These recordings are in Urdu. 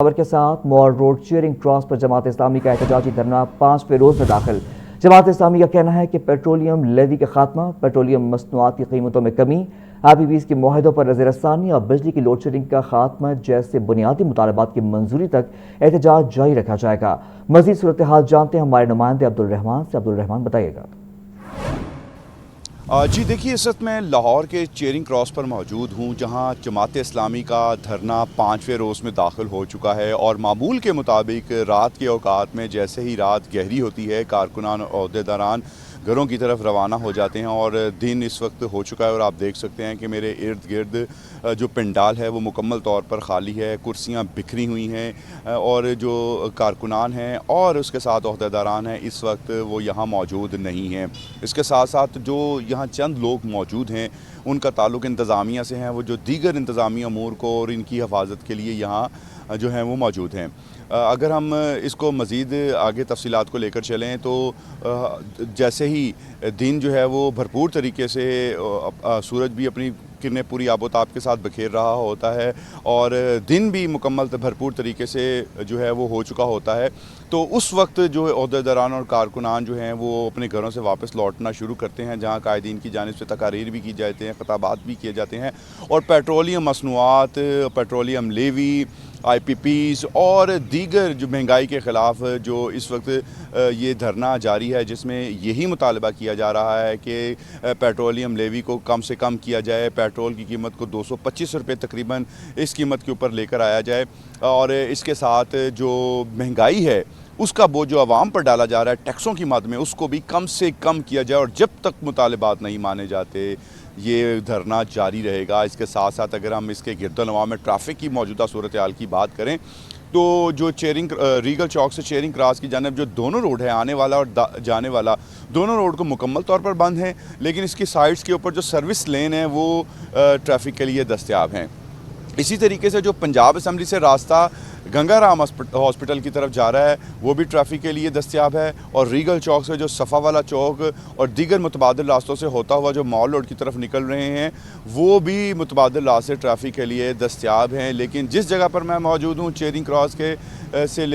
خبر کے ساتھ مال روڈ چیئرنگ کراس پر جماعت اسلامی کا احتجاجی دھرنا 5ویں روز میں داخل۔ جماعت اسلامی کا کہنا ہے کہ پیٹرولیم لیوی کا خاتمہ، پیٹرولیم مصنوعات کی قیمتوں میں کمی، IPPs کے معاہدوں پر نظر ثانی اور بجلی کی لوڈ شیڈنگ کا خاتمہ جیسے بنیادی مطالبات کی منظوری تک احتجاج جاری رکھا جائے گا۔ مزید صورتحال جانتے ہیں ہمارے نمائندے عبدالرحمان سے۔ عبدالرحمان بتائیے گا۔ جی دیکھیے، اس وقت میں لاہور کے چیئرنگ کراس پر موجود ہوں، جہاں جماعت اسلامی کا دھرنا 5ویں روز میں داخل ہو چکا ہے اور معمول کے مطابق رات کے اوقات میں جیسے ہی رات گہری ہوتی ہے، کارکنان اور عہدیداران گھروں کی طرف روانہ ہو جاتے ہیں اور دن اس وقت ہو چکا ہے اور آپ دیکھ سکتے ہیں کہ میرے ارد گرد جو پنڈال ہے وہ مکمل طور پر خالی ہے، کرسیاں بکھری ہوئی ہیں اور جو کارکنان ہیں اور اس کے ساتھ عہدیداران ہیں اس وقت وہ یہاں موجود نہیں ہیں۔ اس کے ساتھ ساتھ جو یہاں چند لوگ موجود ہیں ان کا تعلق انتظامیہ سے ہیں، وہ جو دیگر انتظامی امور کو اور ان کی حفاظت کے لیے یہاں جو ہیں وہ موجود ہیں۔ اگر ہم اس کو مزید آگے تفصیلات کو لے کر چلیں تو جیسے ہی دن جو ہے وہ بھرپور طریقے سے سورج بھی اپنی کرنیں پوری آب و تاب کے ساتھ بکھیر رہا ہوتا ہے اور دن بھی مکمل بھرپور طریقے سے جو ہے وہ ہو چکا ہوتا ہے، تو اس وقت جو عہدیداران اور کارکنان جو ہیں وہ اپنے گھروں سے واپس لوٹنا شروع کرتے ہیں، جہاں قائدین کی جانب سے تقاریر بھی کی جاتے ہیں، خطابات بھی کیے جاتے ہیں اور پیٹرولیم مصنوعات، پیٹرولیم لیوی، IPPs اور دیگر جو مہنگائی کے خلاف جو اس وقت یہ دھرنا جاری ہے، جس میں یہی مطالبہ کیا جا رہا ہے کہ پیٹرولیم لیوی کو کم سے کم کیا جائے، پیٹرول کی قیمت کو 225 روپے تقریباً اس قیمت کے اوپر لے کر آیا جائے اور اس کے ساتھ جو مہنگائی ہے اس کا بوجھ جو عوام پر ڈالا جا رہا ہے ٹیکسوں کی مد میں، اس کو بھی کم سے کم کیا جائے اور جب تک مطالبات نہیں مانے جاتے یہ دھرنا جاری رہے گا۔ اس کے ساتھ ساتھ اگر ہم اس کے گرد و نواح میں ٹریفک کی موجودہ صورتحال کی بات کریں تو جو ریگل چوک سے چیئرنگ کراس کی جانب جو دونوں روڈ ہیں، آنے والا اور جانے والا، دونوں روڈ کو مکمل طور پر بند ہیں، لیکن اس کی سائڈز کے اوپر جو سروس لین ہیں وہ ٹریفک کے لیے دستیاب ہیں۔ اسی طریقے سے جو پنجاب اسمبلی سے راستہ گنگا رام ہاسپٹل کی طرف جا رہا ہے وہ بھی ٹریفک کے لیے دستیاب ہے اور ریگل چوک سے جو صفا والا چوک اور دیگر متبادل راستوں سے ہوتا ہوا جو مال روڈ کی طرف نکل رہے ہیں وہ بھی متبادل راستے ٹریفک کے لیے دستیاب ہیں۔ لیکن جس جگہ پر میں موجود ہوں چیئرنگ کراس کے سے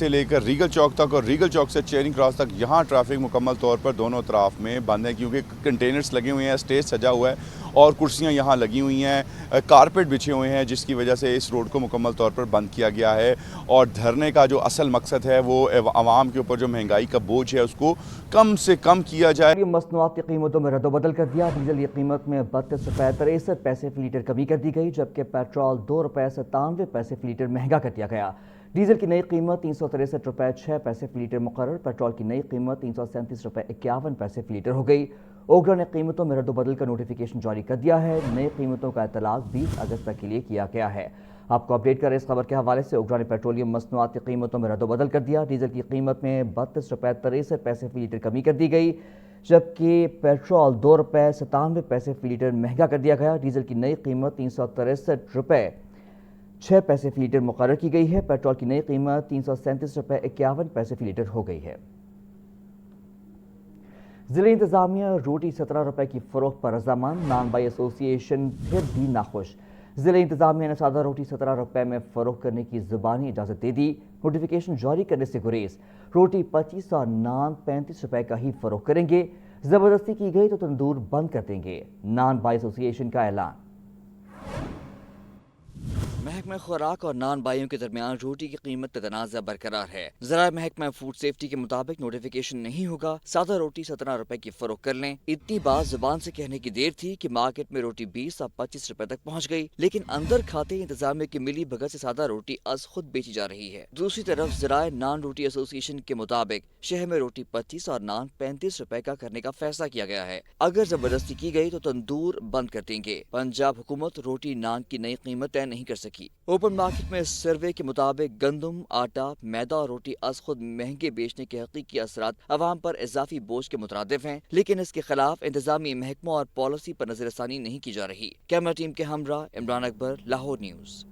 لے کر ریگل چوک تک اور ریگل چوک سے چیئرنگ کراس تک، یہاں ٹریفک مکمل طور پر دونوں اطراف میں بند ہے، کیونکہ کنٹینرز لگے ہوئے ہیں، اسٹیج سجا ہوا ہے اور کرسیاں یہاں لگی ہوئی ہیں، کارپیٹ بچھے ہوئے ہیں، جس کی وجہ سے اس روڈ کو مکمل طور پر بند کیا گیا ہے اور دھرنے کا جو اصل مقصد ہے وہ عوام کے اوپر جو مہنگائی کا بوجھ ہے اس کو کم سے کم کیا جائے۔ مصنوعات کی قیمتوں میں رد و بدل کر دیا۔ ڈیزل کی قیمت میں 32 روپے 63 پیسے فی لیٹر کمی کر دی گئی، جبکہ پیٹرول 2 روپے 97 پیسے فی لیٹر مہنگا کر دیا گیا۔ ڈیزل کی نئی قیمت 363 روپے 6 پیسے فی لیٹر مقرر، پیٹرول کی نئی قیمت 337 روپے 51 پیسے فی لیٹر ہو گئی۔ اوگرا نے قیمتوں میں رد و بدل کا نوٹیفیکیشن جاری کر دیا ہے۔ نئی قیمتوں کا اطلاق 20 اگست تک کے لیے کیا گیا ہے۔ آپ کو اپڈیٹ کریں اس خبر کے حوالے سے۔ اوگرا نے پیٹرولیم مصنوعات کی قیمتوں میں رد و بدل کر دیا۔ ڈیزل کی قیمت میں 32 روپے 63 پیسے فی لیٹر کمی کر دی گئی، جبکہ پیٹرول 2 روپے 97 پیسے فی لیٹر مہنگا کر دیا گیا۔ ڈیزل کی نئی قیمت 363 روپے 6 پیسے فی لیٹر مقرر کی گئی ہے۔ پیٹرول کی نئی قیمت 337 روپے 51 پیسے فی لیٹر ہو گئی ہے۔ ضلع انتظامیہ روٹی 17 روپے کی فروخت پر رضامند، نان بائی ایسوسی ایشن پھر بھی ناخوش۔ ضلع انتظامیہ نے سادہ روٹی 17 روپے میں فروخت کرنے کی زبانی اجازت دے دی، نوٹیفیکیشن جاری کرنے سے گریز۔ روٹی 25 اور نان 35 روپے کا ہی فروخت کریں گے، زبردستی کی گئی تو تندور بند کر دیں گے، نان بائی ایسوسی ایشن کا اعلان۔ محکمہ خوراک اور نان بائیوں کے درمیان روٹی کی قیمت تنازع برقرار ہے۔ ذرائع محکمہ فوڈ سیفٹی کے مطابق نوٹیفیکیشن نہیں ہوگا، سادہ روٹی 17 روپے کی فروخت کر لیں۔ اتنی بات زبان سے کہنے کی دیر تھی کہ مارکیٹ میں روٹی 20 اور 25 روپے تک پہنچ گئی، لیکن اندر کھاتے انتظامیہ کی ملی بھگت سے سادہ روٹی از خود بیچی جا رہی ہے۔ دوسری طرف ذرائع نان روٹی ایسوسی ایشن کے مطابق شہر میں روٹی 25 اور نان 35 روپے کا کرنے کا فیصلہ کیا گیا ہے۔ اگر زبردستی کی گئی تو تندور بند کر دیں گے۔ پنجاب حکومت روٹی نان کی نئی قیمت طے نہیں کر سکی۔ اوپن مارکیٹ میں سروے کے مطابق گندم، آٹا، میدا اور روٹی از خود مہنگے بیچنے کے حقیقی اثرات عوام پر اضافی بوجھ کے مترادف ہیں، لیکن اس کے خلاف انتظامی محکموں اور پالیسی پر نظر ثانی نہیں کی جا رہی۔ کیمرہ ٹیم کے ہمراہ عمران اکبر، لاہور نیوز۔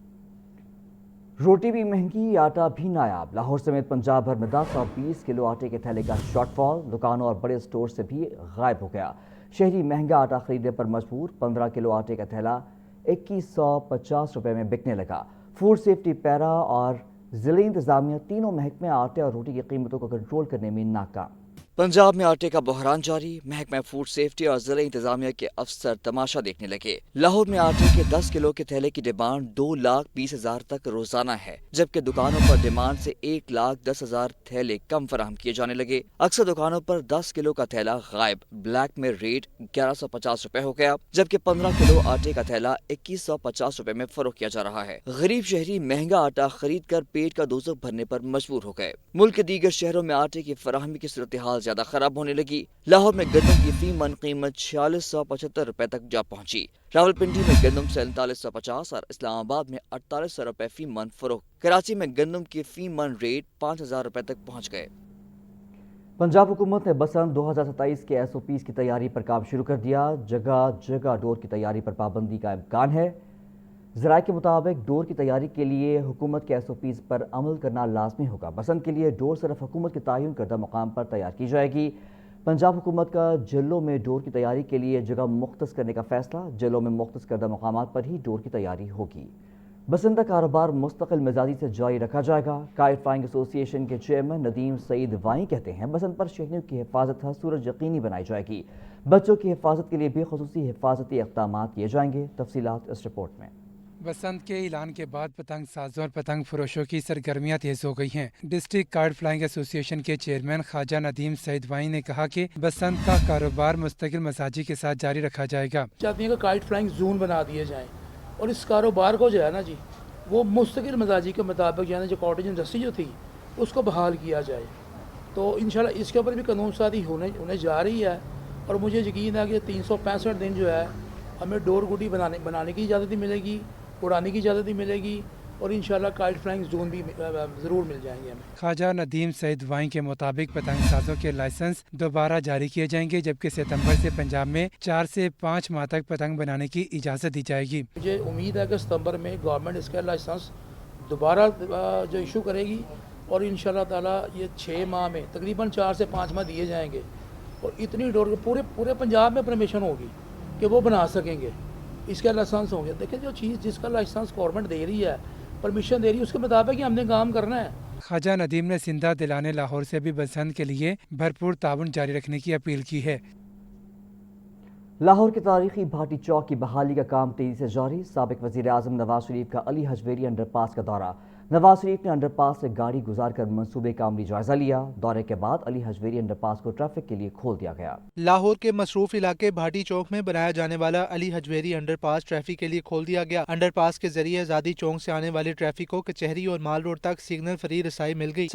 روٹی بھی مہنگی، آٹا بھی نایاب۔ لاہور سمیت پنجاب بھر میں 10 اور 20 کلو آٹے کے تھیلے کا شارٹ فال، دکانوں اور بڑے سٹور سے بھی غائب ہو گیا۔ شہری مہنگا آٹا خریدنے پر مجبور، 15 کلو آٹے کا تھیلا 2150 روپے میں بکنے لگا۔ فوڈ سیفٹی پیرا اور ضلعی انتظامیہ تینوں محکمے آٹے اور روٹی کی قیمتوں کو کنٹرول کرنے میں ناکام۔ پنجاب میں آٹے کا بحران جاری، محکمہ فوڈ سیفٹی اور ضلع انتظامیہ کے افسر تماشا دیکھنے لگے۔ لاہور میں آٹے کے 10 کلو کے تھیلے کی ڈیمانڈ 2,20,000 تک روزانہ ہے، جبکہ دکانوں پر ڈیمانڈ سے 1,10,000 تھیلے کم فراہم کیے جانے لگے۔ اکثر دکانوں پر 10 کلو کا تھیلا غائب، بلیک میں ریٹ 1,150 روپے ہو گیا، جبکہ 15 کلو آٹے کا تھیلا 2,150 روپے میں فروخت کیا جا رہا ہے۔ غریب شہری مہنگا آٹا خرید کر پیٹ کا دوزخ بھرنے پر مجبور ہو گئے۔ ملک کے دیگر شہروں میں آٹے کی فراہمی کی صورتحال زیادہ خراب ہونے لگی۔ لاہور میں گندم کی فی من قیمت 4675 روپے تک جا پہنچی۔ راولپنڈی میں گندم 4750 اور اسلام آباد میں 4800 روپے فی من فروخت۔ کراچی میں گندم کی فی من ریٹ 5000 روپے تک پہنچ گئے۔ پنجاب حکومت نے بسنت 2027 کے ایس او پیز کی تیاری پر کام شروع کر دیا۔ جگہ جگہ ڈور کی تیاری پر پابندی کا امکان ہے۔ ذرائع کے مطابق ڈور کی تیاری کے لیے حکومت کے ایس او پیز پر عمل کرنا لازمی ہوگا۔ بسنت کے لیے ڈور صرف حکومت کے تعین کردہ مقام پر تیار کی جائے گی۔ پنجاب حکومت کا جلوں میں ڈور کی تیاری کے لیے جگہ مختص کرنے کا فیصلہ، جلوں میں مختص کردہ مقامات پر ہی ڈور کی تیاری ہوگی۔ بسنت کا کاروبار مستقل مزاجی سے جاری رکھا جائے گا۔ کائٹ فلائنگ ایسوسی ایشن کے چیئرمین ندیم سعید وائیں کہتے ہیں بسنت پر شہریوں کی حفاظت ہر صورت یقینی بنائی جائے گی۔ بچوں کی حفاظت کے لیے بھی خصوصی حفاظتی اقدامات کیے جائیں گے۔ تفصیلات اس رپورٹ میں۔ بسنت کے اعلان کے بعد پتنگ سازوں اور پتنگ فروشوں کی سرگرمیاں تیز ہو گئی ہیں۔ ڈسٹرکٹ کائٹ فلائنگ ایسوسی ایشن کے چیئرمین خواجہ ندیم سعید وائیں نے کہا کہ بسنت کا کاروبار مستقل مزاجی کے ساتھ جاری رکھا جائے گا۔ چاہتے ہیں کہ کائٹ فلائنگ زون بنا دیے جائیں اور اس کاروبار کو جو ہے نا جی وہ مستقل مزاجی کے مطابق یعنی جو کاٹیج انڈسٹری جو تھی اس کو بحال کیا جائے، تو انشاءاللہ اس کے اوپر بھی قانون سازی ہونے جا رہی ہے۔ اور مجھے یقین ہے کہ 365 دن جو ہے ہمیں ڈور گڈی بنانے کی اجازت بھی ملے گی، اڑانے کی اجازت بھی ملے گی، اور انشاءاللہ کائٹ فلائنگ زون بھی ضرور مل جائیں گے ہمیں۔ خواجہ ندیم سعید وائیں کے مطابق پتنگ سازوں کے لائسنس دوبارہ جاری کیے جائیں گے، جبکہ ستمبر سے پنجاب میں 4 سے 5 ماہ تک پتنگ بنانے کی اجازت دی جائے گی۔ مجھے امید ہے کہ ستمبر میں گورنمنٹ اس کا لائسنس دوبارہ جو ایشو کرے گی، اور انشاءاللہ تعالیٰ یہ 6 ماہ میں تقریباً 4 سے 5 ماہ دیے جائیں گے، اور اتنی ڈور پورے پنجاب میں پرمیشن ہوگی کہ وہ بنا سکیں گے، اس کا لائسنس ہوں گے۔ دیکھیں جو چیز جس کا لائسنس گورنمنٹ دے رہی ہے، پرمیشن دے رہی ہے، اس کے مطابق ہی ہم نے کام کرنا ہے۔ خواجہ ندیم نے زندہ دلانے لاہور سے بھی بسنت کے لیے بھرپور تعاون جاری رکھنے کی اپیل کی ہے۔ لاہور کے تاریخی بھاٹی چوک کی بحالی کا کام تیزی سے جاری۔ سابق وزیر اعظم نواز شریف کا علی حجویری انڈر پاس کا دورہ۔ نواز شریف نے انڈر پاس سے گاڑی گزار کر منصوبے کا عملی جائزہ لیا۔ دورے کے بعد علی حجویری انڈر پاس کو ٹریفک کے لیے کھول دیا گیا۔ لاہور کے مصروف علاقے بھاٹی چوک میں بنایا جانے والا علی حجویری انڈر پاس ٹریفک کے لیے کھول دیا گیا۔ انڈر پاس کے ذریعے آزادی چوک سے آنے والے ٹریفک کو کچہری اور مال روڈ تک سگنل فری رسائی مل گئی۔